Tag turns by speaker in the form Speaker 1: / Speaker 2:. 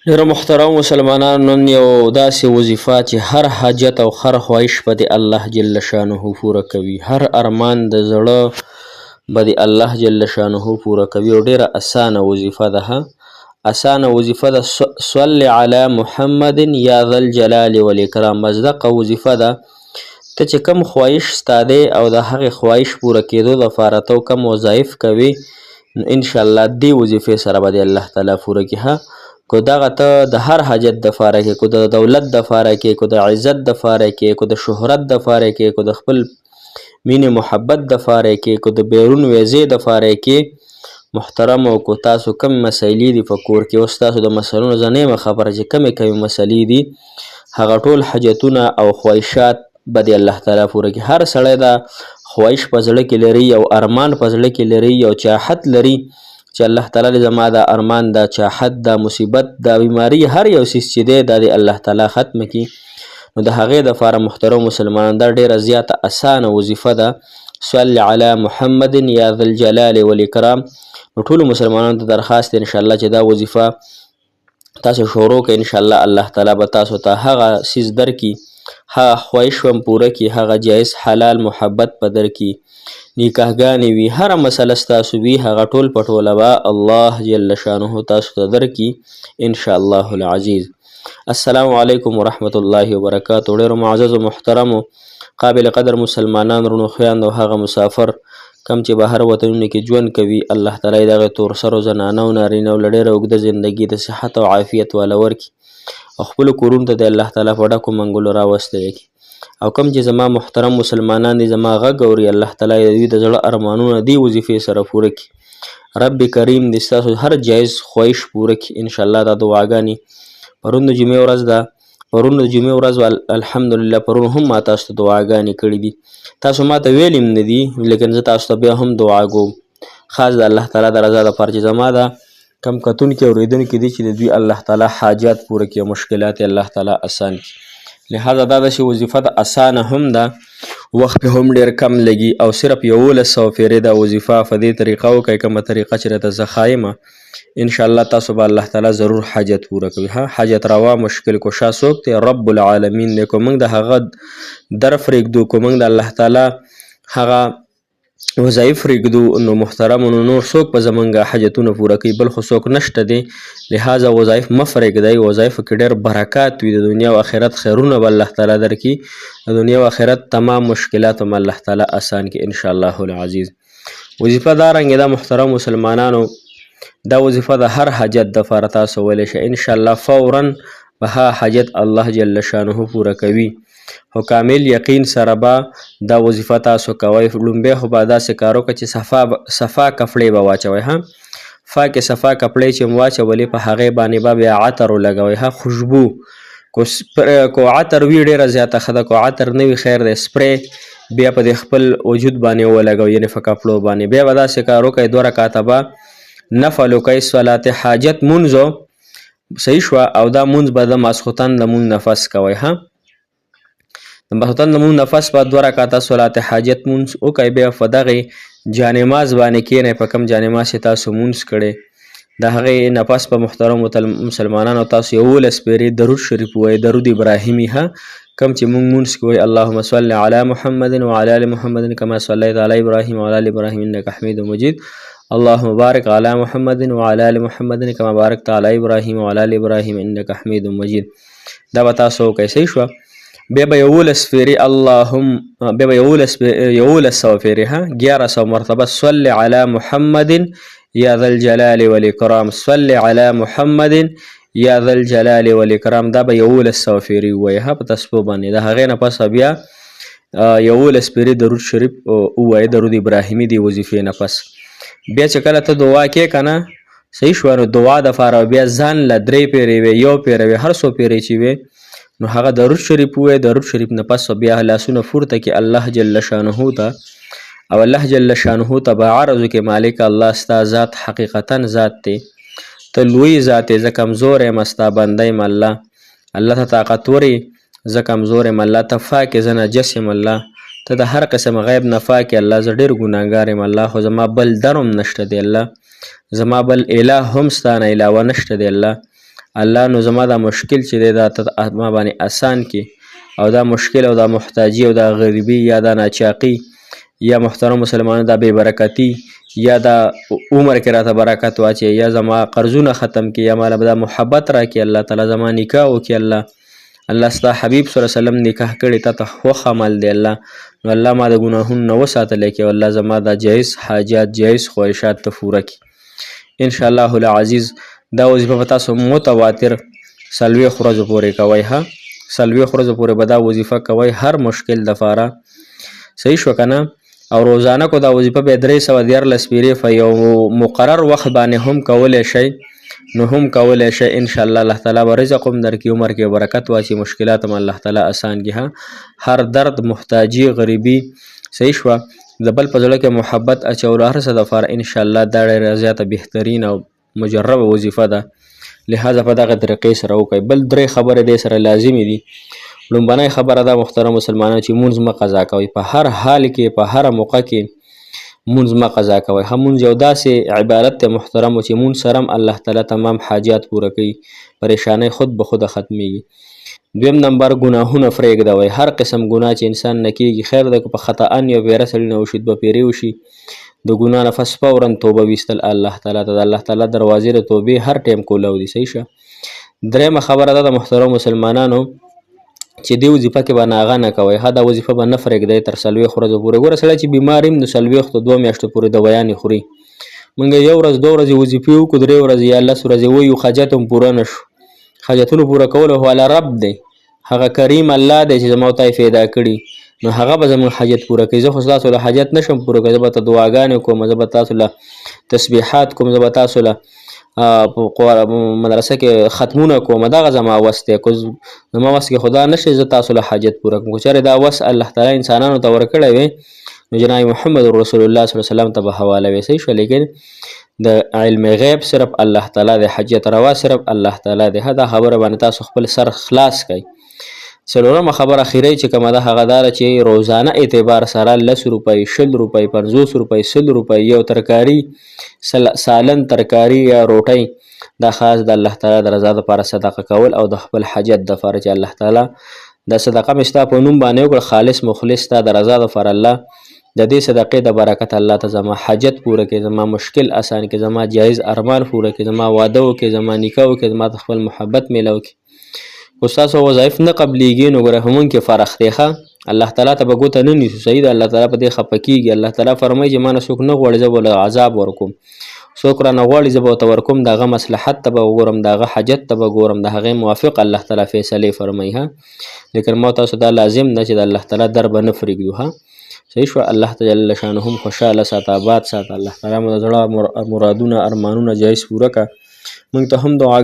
Speaker 1: ډیرو محترم مسلمانانو، نن یو داسې وظیفه چې هر حاجت او هر خواهش به د الله جل شانه پوره کوي، هر ارمان د زړه به د الله جل شانه پوره کوي او ډیره اسانه وظیفه ده. اسانه وظیفه ده. صل علی محمد یا ذا الجلال والاکرام. مصدقه وظیفه ده. ته چې کم خواهش ستا دی او د هغې خواهش پوره کېدو دپاره ته کم وظایف کوي، نو انشاءالله دې وظیفې سره به د الله تعالی پوره کړي. کو دغه ته د هر حاجت دپاره کې، کو د دولت دپاره کې، کو د عزت دپاره کې، کو د شهرت دپاره کې، کو د خپل مینې محبت دپاره کې، کو د بیرون ویزې دپاره کې، محترمو کو تاسو کم مسایلې دي په کور کې، اوس تاسو د مسلونو زه نه یم خبره چې کمې مسلې دي، هغه ټول حاجتونه او خواهشات به د الله تعالی پوره کړي. هر سړی دا خواهش په زړه کې لري، یو ارمان په زړه کې لري، یو چاحت لري چې الله تعالی زما دا ارمان، دا چاحت، دا مصیبت، دا بیماری، هر یو څیز چې دی دا د الله تعالی ختم کړي. نو د هغې دپاره محترم مسلمانان دا ډیره زیاته اسانه وظیفه ده. صل علی محمد یا ذا الجلال والاکرام. نو ټولو مسلمانانو ته درخواست دی انشاءالله چې دا وظیفه تاسو شروع کړئ. انشاءالله الله تعالی به تاسو ته هغه څیز درکړي، هغه خواهش هم پوره کړي، هغه جایز حلال محبت به درکړي، نکاحګانې وي، هره مسله ستاسو وي، هغه ټول په ټوله به الله جل شانه تاسو ته درکړي انشاءالله العزیز. السلام علیکم ورحمت الله وبرکاتو. ډېرو معزز و محترمو قابل قدر مسلمانان رونو خویندو او هغه مسافر کم چې بهر وطنونو کې ژوند کوي، الله تعالی دغې تور سرو زنانه او نارینه له ډېره اوږده زندګي د صحت او عافیت والا ورکړي او خپلو کورونو ته د الله تعالی په ډکو منګلو راوستلی کړي. او کم چې زما محترم مسلمانان دي زما غږ اوري، الله تعالی د دوی د زړه ارمانونه دې وظیفې سره پوره کړي. رب کریم دې ستاسو هر جایز خواهش پوره کړي انشاءالله. دا دعاګانې پرون د جمعې ورځ ده، پرون د جمعې ورځ الحمدلله پرون هم ما تاسو ته دعاګانې کړي دي. تاسو ما ته ویلي هم نه دي، لیکن زه تاسو ته بیا هم دعا کوم خاص د الله تعالی د رضا دپاره چې زما دا کم کتونکي اورېدونکي دي چې د دوی الله تعالی حاجات پوره کړي او مشکلات یې الله تعالی اسان کړي. لہذا دا داسې وظیفه ده، اسانه هم ده، وخت پې هم ډېر کم لګي او صرف 1100 پیرې دا وظیفه په دې طریقه وکړئ، کومه طریقه چې راته زه ښایمه انشاءالله تاسو به الله تعالی ضرور حاجت پوره کوي. حاجت روا مشکل کشا څوک دی؟ رب العالمین دی. که موږ د هغه در پرېږدو، که موږ د الله تعالی هغه وظایف پرېږدو، نو محترمو نو نور څوک به زموږ حاجتونه پوره کوي؟ بل خو څوک نشته دی. لہذا وظایف مه پرېږدئ، وظایفو کې ډېر برکات وي، د دنیا او آخرت خیرونه به الله تعالی درکړي، د دنیا او آخرت تمام مشکلات هم الله تعالی اسان کړي انشاءالله العزیز. وظیفه دارنګې ده محترم مسلمانانو، دا وظیفه د هر حاجت دپاره تاسو ویلی شئ انشاءالله فورا به هغه حاجت الله جل شانه پوره کوي. خو کامل یقین سره به دا وظیفه تاسو کوئ. لومبی خو به داسې کار وکړه چې صفا کپړې به واچوئ، فاکې صفا کپړې چې مو واچولې په هغې باندې به بیا عطر ولګوئ، خوشبو. کو عطر وي ډېره زیاته ښه ده، کو عطر نه وي خیر دی، سپری بیا په دې خپل وجود باندې ولګوئ، یعنې په کپړو باندې. بیا به داسې کار وکئ 2 رکعته به نفل وکئ، صلات حاجت مونځ صحیح شوه، او دا مونځ به د ماسخوتن د مونځ نفس کوئ. د ماسخوتن د مونځ نفس به 2 رکعته صلات حاجت مونځ وکئ، بیا په دغې جانماز باندې کښېنئ، په کوم جانماز چې تاسو مونځ کړی د هغې نه پس په محترمو مسلمانانو تاسو 11 پیرې درود شریف ووایئ، درود ابراهیمي. کوم چې مونږ مونځ کې وایي اللهم صل علی محمد وعلى ال محمد كما صليت على ابراهيم وعلى ال ابراهيم انك حميد مجيد. اللهم بارك على محمد وعلى ال محمد كما باركت على ابراهيم وعلى ال ابراهيم انك حميد مجيد. دا به تاسو وکئ صحیح شوه. بیا به 11 پیرې اللهم بیا به 1100 پیرې 1100 مرتبه صل علی محمد یا ذا الجلال والاکرام، صل علی محمد یا ذا الجلال والاکرام. دا به 1100 پیرې ووایئ په تسبیح باندې. د هغې نه پس بیا 11 پیرې درود شریف ووایئ، درود ابراهیمي دی وظیفې نه پس. بیا چې کله ته دعا کې که نه صحیح شوه، نو دعا دپاره بیا ځان له 3 پیرې وې، 1 پیره وې، هر څو پیرې چې وې نو هغه درود شریف ووایئ. درود شریف نه پس بیا لاسونه پورته کړي الله جل شانه ته، او الله جل شانه ته به عرض وکړي مالک الله ستا ذات حقیقتا ذات دی، ته لوی ذات یې، زه کمزور یم، ستا بنده یم الله، الله ته طاقتور یې، زه کمزور یم الله، ته پاک یې، زه نجس یم الله، ته د هر قسم غیب نه پاک یې الله، زه ډېر ګناهګار یم الله، خو زما بل در هم نشته دی الله، زما بل اله هم ستا نه علاوه نشته دی الله، الله نو زما دا مشکل چې دی دا ته ما باندې اسان کړي او دا مشکل او دا محتاجي او دا غریبي یا دا ناچاقي یا محترم مسلمانانو دا بې برکتي یا دا عمر کې راته برکت واچي یا زما قرضونه ختم کړي یا ماله دا محبت راکړي الله تعالی زما نکاح وکړي الله ستا حبیب صلی الله علیه وسلم نکاح کړی تا ته خوښ عمل دی الله نو الله ما د ګناهونو نه وساتلی کړي الله زما دا جایز حاجات جایز خواهشات ته پوره کړي انشاءالله العزیز دا وظیفه به تاسو متواتر 40 ورځو پورې کوئ ها 40 ورځو پورې به دا وظیفه کوئ هر مشکل دپاره صحیح شو که نه او روزانه کو دا وظیفه به 314 پیرې په یو مقرر وخت باندې هم کولی شئ نو هم کولی شئ انشاءالله الله تعالی به رزق هم درکړي عمر کې برکت واچي مشکلات هم الله تعالی اسان کړي هر درد محتاجي غریبي صحیح شوه د بل په زړه کې محبت اچولو هر څه دپاره انشاءالله دا ډېره زیاته بهترین او مجربه وظیفه ده لهذا په دغه طریقې سره وکړئ بل 3 خبرې دې سره لازمي دي لومبنۍ خبره ده محترم مسلمانانو چې مونځ مه قضا کوئ په هر حال کې په هره موقع کې مونځ مه قضا کوئ ښه مونځ یو داسې عبادت دی محترمو چې مونځ سره هم الله تعالی تمام حاجات پوره کوي پریشانۍ خود به خوده ختمیږي دویم نمبر ګناهونه پرېږدوئ هر قسم ګناه چې انسان نه کېږي خیر ده که په خطأن یا پیره سړي نه وشي 2 پیرې وشي د ګناه نه پس فورا توبه ویستل الله تعالی ته د الله تعالی دروازې د توبې هر ټایم کولو دي صحیح شه درېیمه خبره ده د محترم مسلمانانو چې دې وظیفه کې به ناغه نه کوئ ها دا وظیفه به نه پرېږدئ تر 40 ورځو پورې ګوره سړی چې بیمار یم نو 40 2 میاشتو پورې دوایانې خوري موږ 1 ورځ 2 ورځې وظیفې وکړو 3 ورځې یا 10 ورځې ویو حاجت هم پوره نه شو حاجتونو پوره کولو والا رب دی هغه کریم الله دی چې زما ته پیدا کړي نو هغه به زموږ حاجت پوره کوي زه خو ستاسو له حاجت نشم پوره کوي زه به ته دعاګانې کوم زه به تاسو له تسبیحات کوم زه به تاسو له مدرسه کې ختمونه کوم دغه زما وس دی که زما وس کې خدا نشي زه تاسو له حاجت پوره کوم که چېرې دا وس الله تعالی انسانانو ته ورکړی وی نو جناب محمد رسول الله صلی الله علیه وسلم ته به حواله وی صحیح شو لیکن د علم غیب صرف الله تعالی دی حاجت روا صرف الله تعالی دی دا خبره باندې تاسو خپل سر خلاص کړئ څلورمه خبره اخیری چې کومه ده هغه داره چې روزانه اعتبار سره 10 روپۍ 20 روپۍ 50 روپۍ 100 روپۍ یو ترکاري سالن ترکاري یا روټۍ دا خاص د الله تعالی د رضا دپاره صدقه کول او د خپل حاجت دپاره چې الله تعالی دا صدقه مې ستا په نوم باندې وکړه خالص مخلص ستا د رضا دپاره الله د دې صدقې د برکت الله ته زما حاجت پوره کړي زما مشکل اسان کړي زما جایز ارمان پوره کړي زما واده وکړي زما نکاح وکړي زما د خپل محبت میلاو کړي خو ستاسو وظایف نه قبلیږي نو ګوره همون کې فرق دی ښه الله تعالی ته به ګوته نه نیسو صحیح ده الله تعالی په دې خفه کېږي الله تعالی فرمایي چې ما نه څوک نه غواړي زه به له عذاب ورکوم څوک رانه غواړي زه به ورته ورکوم د هغه مصلحت ته به وګورم د هغه حاجت ته به ګورم د هغې موافق الله تعالی فیصلې فرمایي ها لیکن ما تاسو دا لازم ده چې د الله تعالی در به نه پرېږدو ها صحیح شو الله ته جل شانه هم خوشحاله ساته آباد ساته الله تعالی مو د زړه مرادونه ارمانونه جایز پوره کړه موږ ته هم دعا